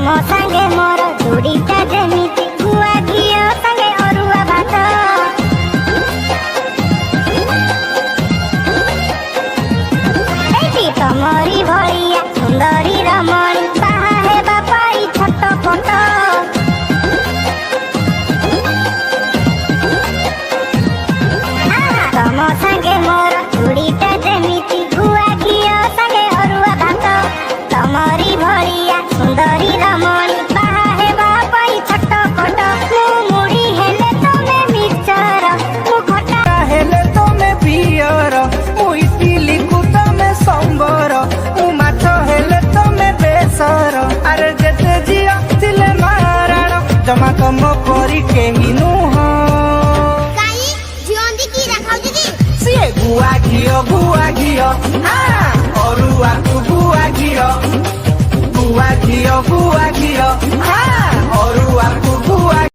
तम संगे मोर जोड़ीटा जेमिति गुआ घियो संगे अरुआ भात एटी तमरी भलिया सुंदरी रमणी बाहा हेबा पाई छटपट तम संगे मोर जोड़ीटा जेमिति गुआ घियो संगे अरुआ भात तमरी भलिया सुंदरी रमणी बाहा हेबा पाई छटपट मु मुड़ी हेले तमे मिक्सर मु खटा हेले तमे पियर मु इडली को तमे सांबर मु माछ हेले तमे बेसर अरे जेते जिया तिले माराण जमा कम परी केही नुह काई जियोंदी की रखाउ दीदी सिए गुआ घियो हाँ अरुआ को गुआ घियो